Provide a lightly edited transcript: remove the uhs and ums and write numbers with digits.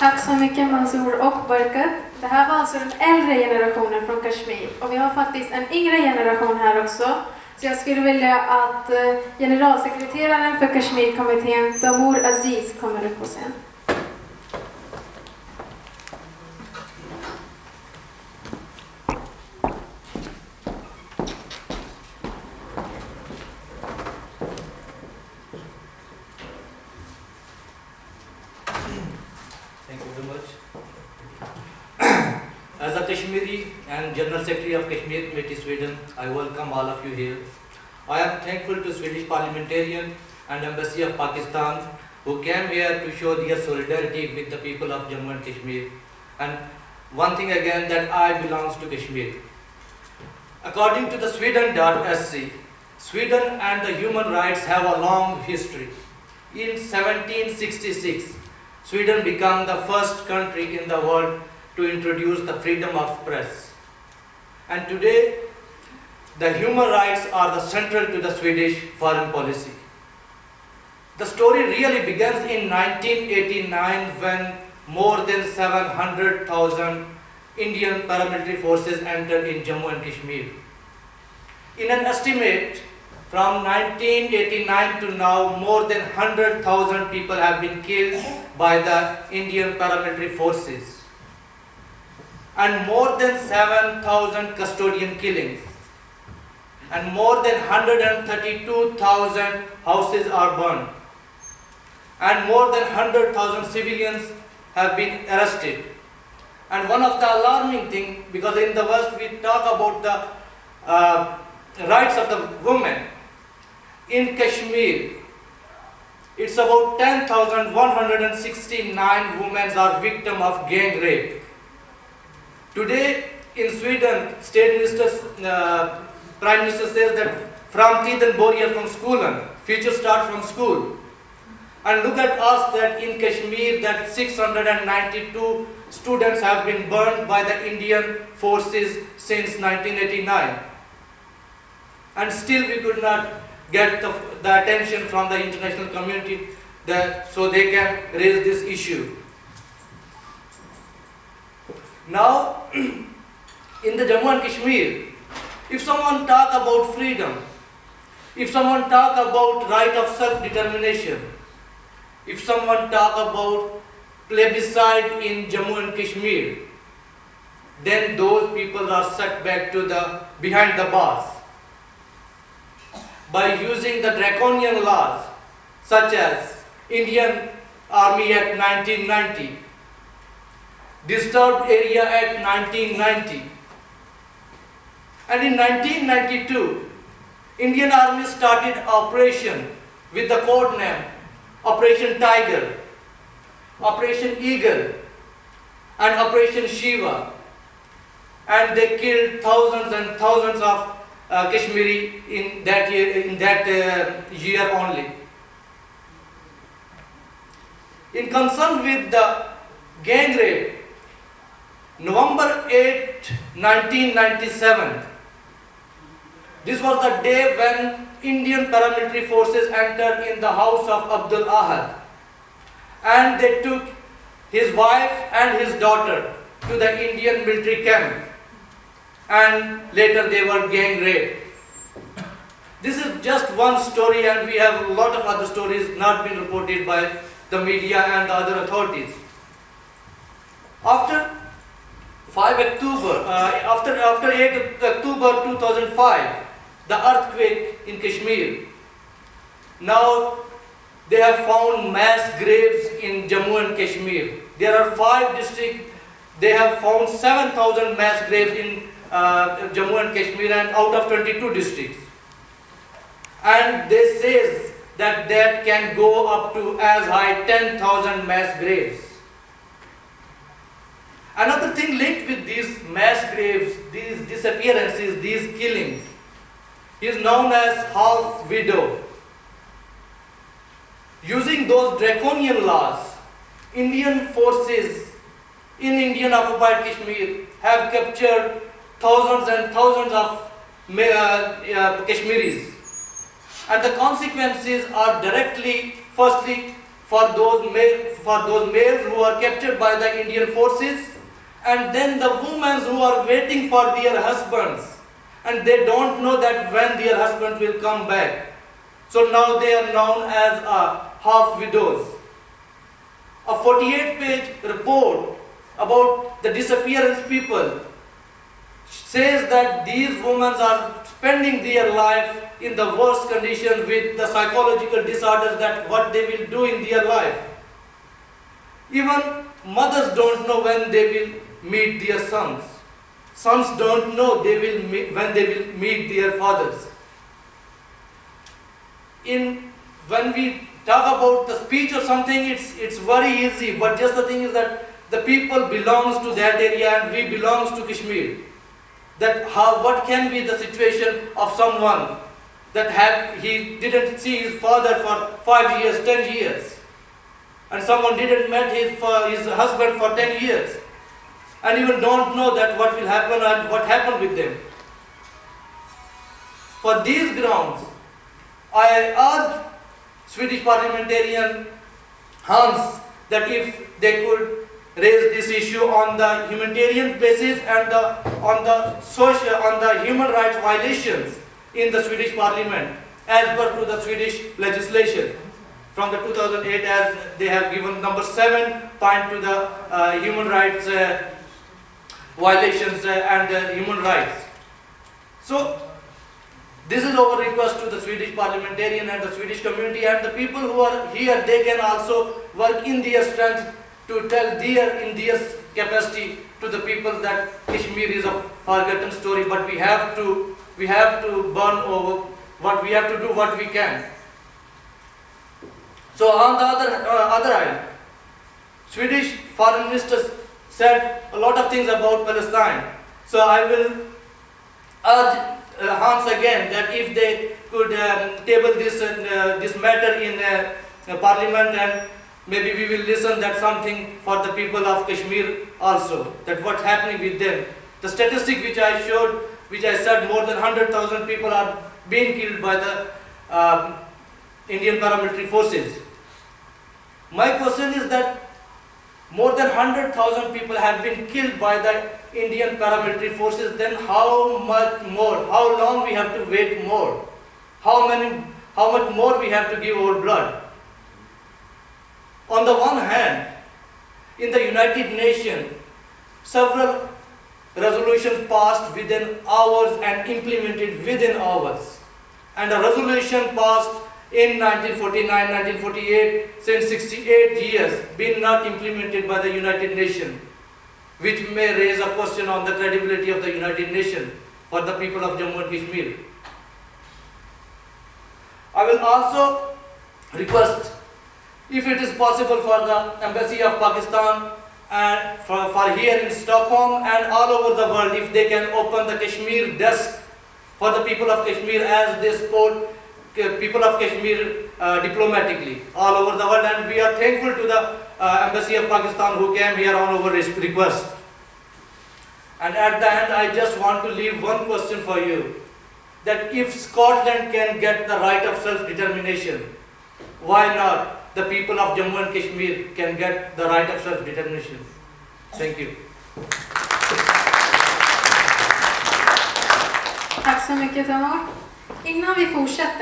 Tack så mycket Mansour och Barkat. Det här var alltså den äldre generationen från Kashmir. Och vi har faktiskt en yngre generation här också. Så jag skulle vilja att generalsekreteraren för Kashmir-kommittén, Damour Aziz, kommer upp på scen. As a Kashmiri and General Secretary of Kashmir Committee Sweden, I welcome all of you here. I am thankful to Swedish parliamentarian and Embassy of Pakistan who came here to show their solidarity with the people of Jammu and Kashmir. And one thing again, that I belongs to Kashmir. According to the Sweden.sc, Sweden and the human rights have a long history. In 1766, Sweden became the first country in the world to introduce the freedom of press. And today, the human rights are the central to the Swedish foreign policy. The story really begins in 1989 when more than 700,000 Indian paramilitary forces entered in Jammu and Kashmir. In an estimate, from 1989 to now, more than 100,000 people have been killed by the Indian paramilitary forces, and more than 7,000 custodian killings, and more than 132,000 houses are burned, and more than 100,000 civilians have been arrested. And one of the alarming things, because in the West we talk about the rights of the women, in Kashmir it's about 10,169 women are victims of gang rape. Today in Sweden, Prime Minister says that from tiden börjar from skolan, future start from school. And look at us, that in Kashmir that 692 students have been burned by the Indian forces since 1989. And still we could not get the attention from the international community so they can raise this issue. Now, in the Jammu and Kashmir, if someone talk about freedom, if someone talk about right of self-determination, if someone talk about plebiscite in Jammu and Kashmir, then those people are set back to behind the bars by using the draconian laws such as Indian Army Act 1990, Disturbed Area Act 1990. And in 1992, Indian Army started operation with the code name Operation Tiger, Operation Eagle, and Operation Shiva. And they killed thousands and thousands of Kashmiri in that year only. In concern with the gang rape, November 8, 1997, this was the day when Indian paramilitary forces entered in the house of Abdul Ahad, and they took his wife and his daughter to the Indian military camp, and later they were gang raped. This is just one story, and we have a lot of other stories not been reported by the media and the other authorities. After 8 October 2005, the earthquake in Kashmir, now they have found mass graves in Jammu and Kashmir. There are 5 districts, they have found 7,000 mass graves in Jammu and Kashmir, and out of 22 districts. And they say that can go up to as high 10,000 mass graves. Another thing linked with these mass graves, these disappearances, these killings, is known as half widow. Using those draconian laws, Indian forces in Indian occupied Kashmir have captured thousands and thousands of Kashmiris. And the consequences are directly, firstly, for those males who are captured by the Indian forces, and then the women who are waiting for their husbands, and they don't know that when their husband will come back. So now they are known as half widows. A 48-page report about the disappearance people says that these women are spending their life in the worst condition with the psychological disorders that what they will do in their life. Even mothers don't know when they will meet their sons. Sons don't know when they will meet their fathers. When we talk about the speech or something, it's very easy, but just the thing is that the people belongs to that area and we belongs to Kashmir. What can be the situation of someone that he didn't see his father for 5 years, 10 years, and someone didn't met his husband for 10 years, and even don't know that what will happen and what happened with them. For these grounds, I urge Swedish parliamentarian Hans that if they could raise this issue on the humanitarian basis and on the human rights violations in the Swedish parliament as per to the Swedish legislation from the 2008, as they have given number 7 point to the human rights violations and human rights. So this is our request to the Swedish parliamentarian and the Swedish community, and the people who are here, they can also work in their strength to tell in their capacity to the people that Kashmir is a forgotten story, but we have to burn over what we have to do what we can. So on the other hand, Swedish foreign minister said a lot of things about Palestine. So I will urge Hans again that if they could table this matter in parliament, and maybe we will listen that something for the people of Kashmir also, that what's happening with them. The statistic which I showed, which I said more than 100,000 people are being killed by the Indian paramilitary forces. My question is that more than 100,000 people have been killed by the Indian paramilitary forces, then how much more, how long we have to wait more? How much more we have to give our blood? On the one hand, in the United Nations, several resolutions passed within hours and implemented within hours. And a resolution passed in 1949, 1948, since 68 years, been not implemented by the United Nations, which may raise a question on the credibility of the United Nations for the people of Jammu and Kashmir. I will also request, if it is possible, for the Embassy of Pakistan and for here in Stockholm and all over the world, if they can open the Kashmir desk for the people of Kashmir, as they support people of Kashmir diplomatically all over the world. And we are thankful to the Embassy of Pakistan who came here on our request. And at the end, I just want to leave one question for you, that if Scotland can get the right of self-determination, why not the people of Jammu and Kashmir can get the right of self-determination? Thank you. Tack så mycket, Tamar. Innan vi fortsätter